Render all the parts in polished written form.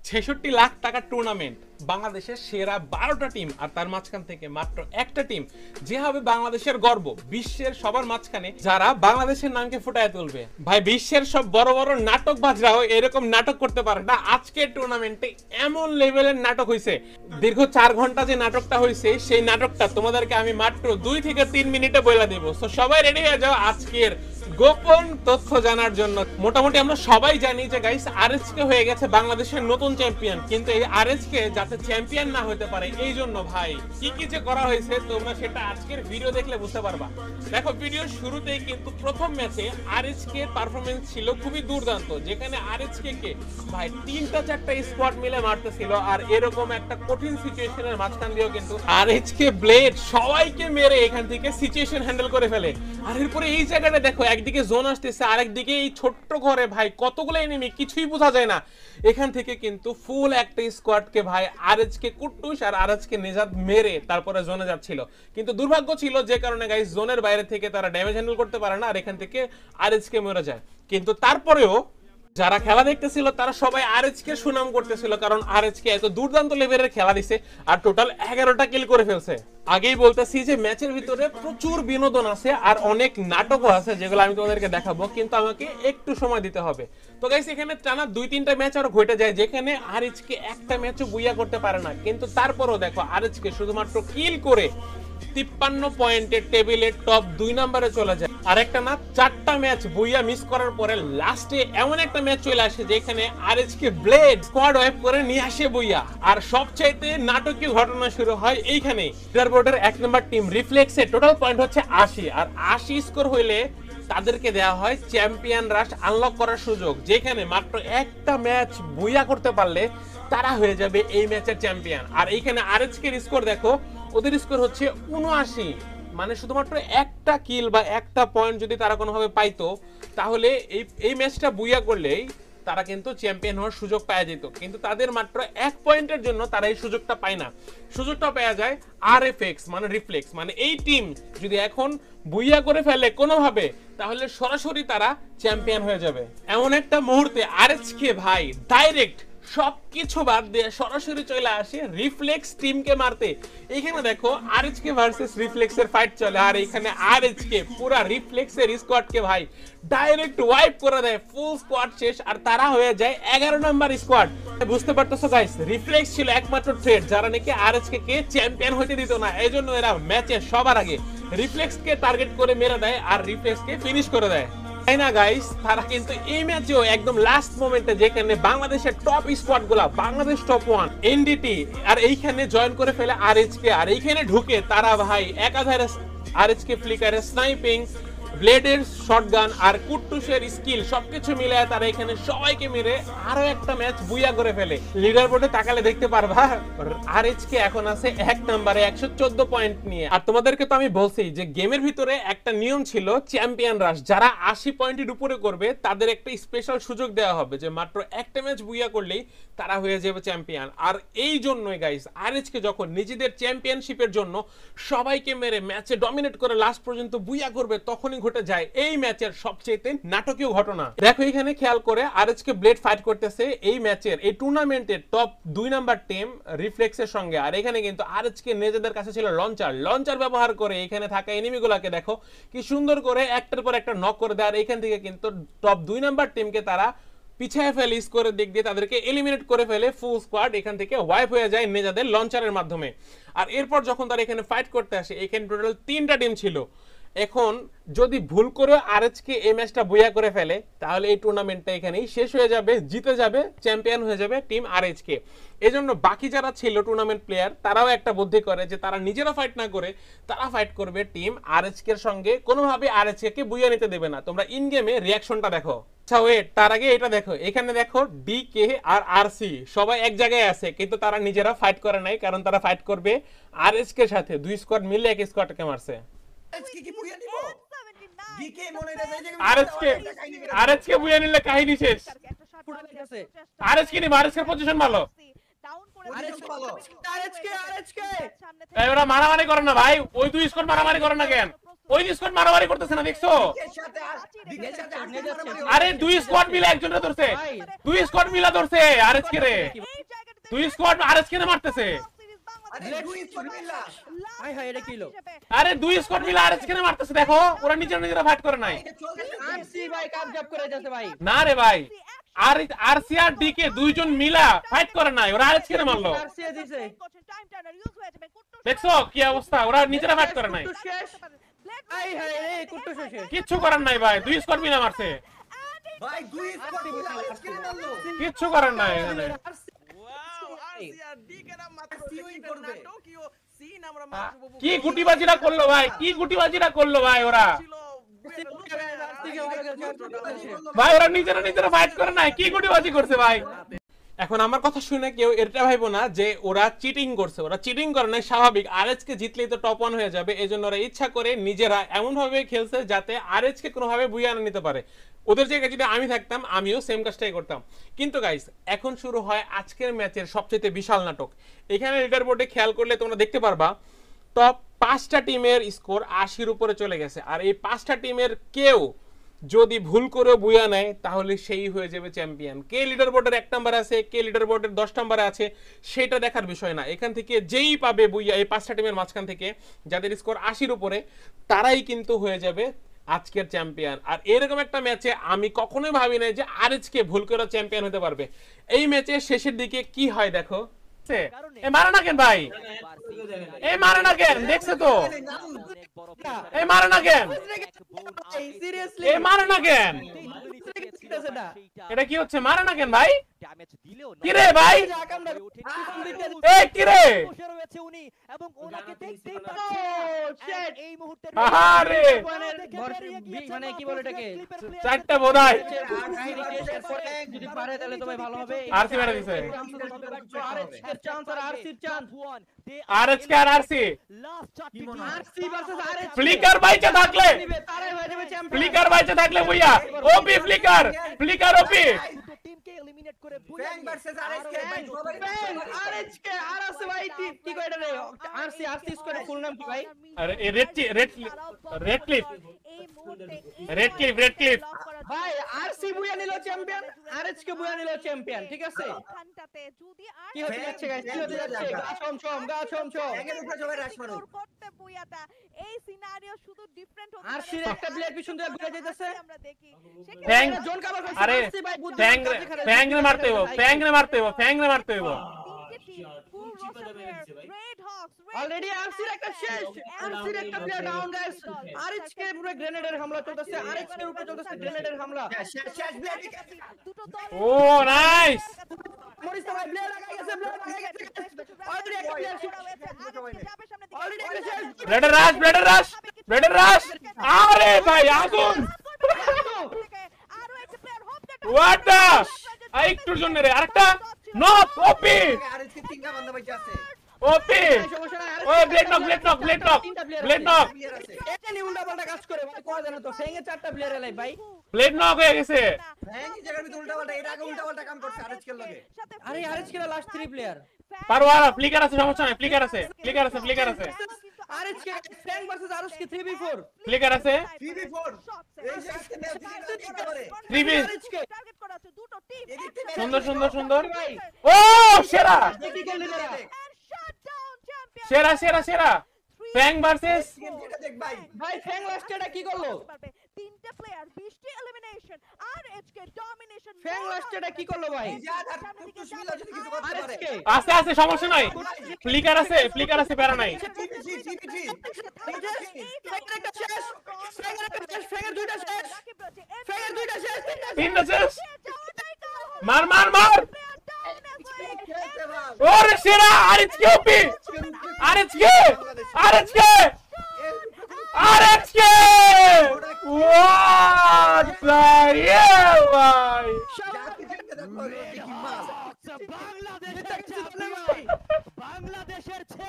৬৬ লাখ টাকার টুর্নামেন্ট, বাংলাদেশের সেরা ১২টা টিম, আর তার মাঝখান থেকে মাত্র একটা টিম যে হবে বাংলাদেশের গর্ব, বিশ্বের সবার মাঝখানে যারা বাংলাদেশের নামকে ফুটায় তুলবে। ভাই, বিশ্বের সব বড় বড় নাটকবাজরাও এরকম নাটক করতে পারে না। আজকের টুর্নামেন্টে এমন লেভেলের নাটক হয়েছে, দীর্ঘ ৪ ঘন্টা যে নাটকটা হয়েছে সেই নাটকটা তোমাদেরকে আমি মাত্র ২ থেকে ৩ মিনিটে বলে দেবো। তো সবাই রেডি হয়ে যাও আজকের গোপন তথ্য জানার জন্য। মোটামুটি আমরা সবাই জানি যে গাইস, আরএসকে হয়ে গেছে বাংলাদেশের নতুন চ্যাম্পিয়ন, কিন্তু এই আরএসকে যাতে চ্যাম্পিয়ন না হতে পারে এই জন্য ভাই কি কি যে করা হয়েছে তোমরা সেটা আজকের ভিডিও দেখলে বুঝতে পারবা। দেখো, ভিডিওর শুরুতেই কিন্তু প্রথম ম্যাচে আরএসকে এর পারফরম্যান্স ছিল খুবই দুর্দান্ত, যেখানে আরএসকে কে ভাই ৩টা ৪টা স্পট মিলে মারতেছিল, আর এরকম একটা কঠিন সিচুয়েশনের মাঝখান দিয়েও কিন্তু আরএসকে ব্লেড সবাইকে মেরে এখান থেকে সিচুয়েশন হ্যান্ডেল করে ফেলে। আর এরপরে এই জায়গাটা দেখো, একদিকে জোন আসতেছে, আরেকদিকে এই ছোট্ট ঘরে ভাই কতগুলো এনিমি, কিছুই বোঝা যায় না। এখান থেকে কিন্তু ফুল একটা স্কোয়াডকে ভাই আরএসকে কুট্টুস আর আরএসকে নেজাত মেরে তারপরে জোনে যাচ্ছিল, কিন্তু দুর্ভাগ্য ছিল যে কারণে গাইস জোনের বাইরে থেকে তারা ড্যামেজ হ্যান্ডেল করতে পারে না, আর এখান থেকে আরএসকে মরে যায়। কিন্তু তারপরেও যারা খেলা দেখতেছিল তারা সবাই আরএসকে সুনাম করতেছিল, কারণ আরএসকে এত দুর্দান্ত লেভেলের খেলা দিছে আর টোটাল 11টা কিল করে ফেলছে। আগেই বলতেছি যে ম্যাচের ভিতরে প্রচুর বিনোদন আছে আর অনেক নাটকও আছে, যেগুলো আমি তোমাদেরকে দেখাবো, কিন্তু আমাকে একটু সময় দিতে হবে। তো গাইস, এখানে টানা ২-৩টা ম্যাচ আরো ঘটে যায় যেখানে আরএসকে একটা ম্যাচও বুইয়া করতে পারে না, কিন্তু তারপরও দেখো আরএসকে শুধুমাত্র কিল করে 53 পয়েন্টের টেবিলে টপ ২ নম্বরে চলে যায়। আর একটা না ৪টা ম্যাচ বুইয়া মিস করার পরে লাস্টে এমন একটা ম্যাচ চলে আসে যেখানে আরএসকে ব্লেড স্কোয়াড ওয়াইপ করে নিয়ে আসে বুইয়া। আর সবচাইতে নাটকীয় ঘটনা শুরু হয় এইখানে। লিডারবোর্ডের ১ নম্বর টিম রিফ্লেক্সের টোটাল পয়েন্ট হচ্ছে ৮০, আর ৮০ স্কোর হইলে তাদেরকে দেওয়া হয় চ্যাম্পিয়ন রাশ আনলক করার সুযোগ, যেখানে মাত্র একটা ম্যাচ বুইয়া করতে পারলে তারা হয়ে যাবে এই ম্যাচের চ্যাম্পিয়ন। আর এইখানে আরএসকে স্কোর দেখো, ওদের স্কোর হচ্ছে ৭৯, মানে শুধুমাত্র একটা কিল বা একটা পয়েন্ট যদি তারা কোনোভাবে পাইতো তাহলে এই ম্যাচটা বুইয়া করলেই তারা কিন্তু চ্যাম্পিয়ন হওয়ার সুযোগ পাওয়া যেত, কিন্তু তাদের মাত্র ১ পয়েন্টের জন্য তারা এই সুযোগটা পায় না। সুযোগটা পাওয়া যায় আরএফএক্স মানে রিফ্লেক্স, মানে এই টিম যদি এখন বুইয়া করে ফেলে কোনোভাবে তাহলে সরাসরি তারা চ্যাম্পিয়ন হয়ে যাবে। এমন একটা মুহূর্তে আরএসকে ভাই ডাইরেক্ট সবকিছু বাদ দিয়ে সরাসরি চলে আসে রিফ্লেক্স টিমকে মারতে। এখানে দেখো আরএসকে ভার্সেস রিফ্লেক্সের ফাইট চলে, আর এখানে আরএসকে পুরা রিফ্লেক্সের স্কোয়াডকে ভাই ডাইরেক্ট ওয়াইপ করে দেয়, ফুল স্কোয়াড শেষ, আর তারা হয়ে যায় 11 নম্বর স্কোয়াড। বুঝতে পারতেছো গাইস, রিফ্লেক্স ছিল একমাত্র থ্রেট যারা নাকি আরএসকে কে চ্যাম্পিয়ন হতে দিত না, এজন্য এরা ম্যাচে সবার আগে রিফ্লেক্সকে টার্গেট করে মেরে দেয় আর রিফ্লেক্সকে ফিনিশ করে দেয়। তাই না গাইস, তারা কিন্তু এই ম্যাচেও একদম লাস্ট মোমেন্টে যেখানে বাংলাদেশের টপ স্কোয়াড গুলা, বাংলাদেশ টপ 1 এনডিটি, আর এইখানে জয়েন করে ফেলে আরএসকে, আর এইখানে ঢুকে তারা ভাই একাধারে আরএসকে ফ্লিকারে স্নাইপিং, ব্লেডের শটগান আর কুট্টুসের স্কিল সবকিছু মিলায় তারা এখানে সবাইকে মেরে আরো একটা ম্যাচ বুইয়া করে ফেলে। লিডার বোর্ডে তাকালে দেখতে পারবা আরএসকে এখন আছে ১ নম্বরে ১১৪ পয়েন্ট নিয়ে। আর তোমাদেরকে তো আমি বলছি যে গেমের ভিতরে একটা নিয়ম ছিল চ্যাম্পিয়ন রাশ, যারা ৮০ পয়েন্টের উপরে করবে তাদের একটা স্পেশাল সুযোগ দেওয়া হবে যে মাত্র একটা ম্যাচ বুইয়া করলেই তারা হয়ে যাবে চ্যাম্পিয়ন। আর এই জন্যই গাইস আরএসকে যখন নিজেদের চ্যাম্পিয়নশিপের জন্য সবাইকে মেরে ম্যাচে ডমিনেট করে লাস্ট পর্যন্ত বুইয়া করবে, তখনই ঘটে যায় এই ম্যাচের সবচেয়ে নাটকীয় ঘটনা। দেখো এখানে খেয়াল করে আরএসকে ব্লেড ফাইট করতেছে এই ম্যাচের, এই টুর্নামেন্টের টপ ২ নাম্বার টিম রিফ্লেক্সের সঙ্গে, আর এখানে কিন্তু আরএসকে নিজেদের কাছে ছিল লঞ্চার ব্যবহার করে এখানে থাকা এনিমিগুলোকে দেখো কি সুন্দর করে একটার পর একটা নক করে দেয়, আর এখান থেকে কিন্তু টপ ২ নাম্বার টিমকে তারা পিছায় ফেলে, স্কোরের দিক দিয়ে তাদেরকে এলিমিনেট করে ফেলে, ফুল স্কোয়াড এখান থেকে ওয়াইপ হয়ে যায় নেজাদের লঞ্চারের মাধ্যমে। আর এরপর যখন তারা এখানে ফাইট করতে আসে, এখানে টোটাল 3টা টিম ছিল। এখন যদি ভুল করে আরএসকে এই ম্যাচটা বুইয়া করে ফেলে তাহলে এই টুর্নামেন্টটা এখানেই শেষ হয়ে যাবে, জিতে যাবে, চ্যাম্পিয়ন হয়ে যাবে টিম আরএসকে। এজন্য বাকি যারা ছিল টুর্নামেন্ট প্লেয়ার তারাও একটা বুদ্ধি করে যে তারা নিজেরা ফাইট না করে তারা ফাইট করবে টিম আরএসকে এর সঙ্গে, কোনোভাবে আরএসকে কে বুইয়া নিতে দেবে না। তোমরা ইন গেমে রিঅ্যাকশনটা দেখো। আচ্ছা ওয়েট, তার আগে এটা দেখো, এখানে দেখো ডিকে আর আরসি সবাই এক জায়গায় আছে, কিন্তু তারা নিজেরা ফাইট করে নাই, কারণ তারা ফাইট করবে আরএসকে এর সাথে। ২ স্কোয়াড মিলে এক স্কোয়াডকে মারছে। আরএসকে বুইয়া নিলে কাহিনী শেষ। আরএসকে নি আরএসকে পজিশন ভালো, এরা মারামারি করে না ভাই, ওই 2 স্কোয়াড মারামারি করে না কেন? ওই স্কোয়াড মারামারি করতেছে না দেখছো? আরে দুই স্কোয়াড মিলে একজনরে ধরছে, দুই স্কোয়াড মিলা ধরছে আরএসকে রে, দুই স্কোয়াড আরএসকে রে মারতেছে। আরে দুই স্কোয়াড মিলে আরএসকে রে মারতেছে, দেখো ওরা নিজেরা ফাইট করে নাই। না রে ভাই, আর আরসি আর ডিকে দুইজন মিলা ফাইট করে নাই, ওরা আরএসকে রে মারলো। দেখছো কি অবস্থা, ওরা নিজেরা ফাইট করে নাই, কিচ্ছু করার নাই ভাই, দুই স্কোয়াড মিলা মারছে, কিচ্ছু করার নাই এখানে। কি গুটিবাজিরা করলো ভাই, কি গুটিবাজিরা করলো ভাই, ওরা ভাই ওরা নিজেরা ফাইট করে নাই, কি গুটিবাজি করছে ভাই। এখন আমার কথা শুনে কেউ এটা ভাইবো না যে ওরা চিটিং করছে, ওরা চিটিং করে নাই, স্বাভাবিক। আরএচকে জিতলেই তো টপ 1 হয়ে যাবে, এজন্য ওরা ইচ্ছা করে নিজেরা এমন ভাবে খেলছে যাতে আরএচকে কোনোভাবে বুইয়ে আনা নিতে পারে। ওদের জায়গায় যদি আমি থাকতাম আমিও সেম কাজটাই করতাম। কিন্তু গাইস এখন শুরু হয় আজকের ম্যাচের সবচেয়ে বিশাল নাটক। এখানে লিডার বোর্ডে খেয়াল করলে তোমরা দেখতে পারবা টপ 5টা টিমের স্কোর 80-র উপরে চলে গেছে, আর এই 5টা টিমের কেউ যদি ভুল করে বুয়া নেয় তাহলে সেই হয়ে যাবে চ্যাম্পিয়ন। কে লিডার বোর্ডের 1 নম্বরে আছে, কে লিডার বোর্ডের 10 নম্বরে আছে সেটা দেখার বিষয় না, এখান থেকে যেই পাবে বুইয়া এই 5টা টিমের মাঝখান থেকে যাদের স্কোর 80-র উপরে তারাই কিন্তু হয়ে যাবে আজকের চ্যাম্পিয়ন। আর এরকম একটা ম্যাচে আমি কখনোই ভাবি নাই যে আরএচকে ভুল করে চ্যাম্পিয়ন হতে পারবে। এই ম্যাচের শেষের দিকে কি হয় দেখো, এ মারে না কেন ভাই, এ মারে না কেন, দেখছে তো এ মারে না কেন, এ মারে না কেন, এটা কি হচ্ছে, মারে না কেন ভাই, কি রে ভাই, এ কি রে, আরে মানে কি বলে এটাকে, চারটা বোধহয় যদি পারে তাহলে তো ভাই ভালো হবে। আরসি মেরে দিছে, ফ্লিকার বাইচে থাকলে, ফ্লিকার বাইচে থাকলে ভইয়া ওপি, ফ্লিকার ফ্লিকার ওপি এলিমিনেট করে ফ্যাং ভার্সেস আরএসকে ভাই, আরএসকে আরএসকে ভাই কি কয় এটা রে, আরসি স্কোয়াড ফুল নাম কি ভাই? আরে রেড ক্লিপ ভাই আরসি বুয়া নিল চ্যাম্পিয়ন, আরএসকে বুয়া নিল চ্যাম্পিয়ন, ঠিক আছে। কি হতে যাচ্ছে গাইস, কি হতে যাচ্ছে, গা ছম এর উপরে জমে রাশ মারো করতে বুয়াটা, এই সিনারিও শুধু ডিফারেন্ট হতে পারে। আরসির একটা প্লেয়ার পিছন থেকে ঘুরে যাইতেছে, আমরা দেখি ফ্যাং জোন কভার করছে, আরে আরসি ভাই ফ্যাং রে মারতে হবে, ফ্যাং রে মারতে হবে। অলরেডি আরসির একটা শেষ, আরসির একটা প্লেয়ার ডাউন গাইস, আরএচকে পুরো গ্রেনেডের হামলা চলতেছে, আরএচকে উপরে চলতেছে গ্রেনেডের হামলা, শেষ প্লেয়ার দুটো দল, ও নাইস, মরিস ভাই প্লেয়ার লাগাই গেছে, অলরেডি একটা প্লেয়ার শেষ, অলরেডি একটা শেষ, ব্লেডার রাশ, আরে ভাই আগুন, হোয়াট দা, একটুর জন্য রে আরেকটা নক, ওপি আরএচকে তিনটা বান্দা বাইচা আছে, ওপি, ও ব্লেড নক এটা নি উল্টা পাল্টা কাজ করে ভাই, কোয়া জানো তো ফ্যাং এর 4টা প্লেয়ার এলাই ভাই, ব্লেড নক হয়ে গেছে, ফ্যাং এই জায়গার ভিতর উল্টা পাল্টা, এর আগে উল্টা পাল্টা কাম করছে আরএচকে এর লগে। আরে আরএচকে এর লাস্ট 3 প্লেয়ার পারওয়ারা ফ্লিকার আছে, সমস্যা নাই, ফ্লিকার আছে আরএচকে ফ্যাং ভার্সেস আরএচকে 3v4, ফ্লিকার আছে 3v4 এই জায়গাতে ম্যাচ দিতে পারে, 3v টার্গেট করা আছে দুটো টিম, সুন্দর ও সেরা ফ্যাং ভার্সেস ভাই ফ্যাং লাস্টেটা কি করলো, তিনটা প্লেয়ার 20টি এলিমিনেশন, আরএচকে ডমিনেশন, ফ্যাং লাস্টেটা কি করলো ভাই, আরএচকে আছে সমস্যা নাই, ফ্লিকার আছে প্যারা নাই, তিনটা শেষ, মার ওরে সেরা আরএচকে ওপি, আরএচকে হোয়াট দ্য হেল ভাই,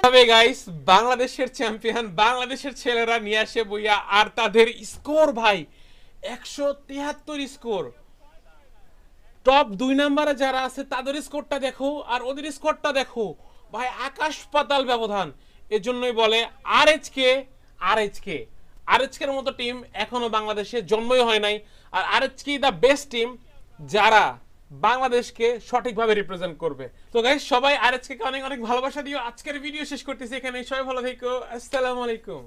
তবে গাইস বাংলাদেশের চ্যাম্পিয়ন, বাংলাদেশের ছেলেরা নিয়ে আসে বইয়া, আর তাদের স্কোর ভাই 173 স্কোর, টপ 2 নম্বরে যারা আছে তাদের স্কোরটা দেখো আর ওদের স্কোরটা দেখো ভাই, আকাশ পাতাল ব্যবধান। এজন্যই বলে আরএচকে আরএচকে এর মতো টিম এখনো বাংলাদেশে জন্মই হয় নাই। আর আরএচকে দ্য বেস্ট টিম যারা বাংলাদেশকে সঠিকভাবে রিপ্রেজেন্ট করবে। তো গাইস সবাই আরএচকে কে অনেক অনেক ভালোবাসা দিও। আজকের ভিডিও শেষ করতেছি এখানে, সবাই ভালো থেকো, আসসালামু আলাইকুম।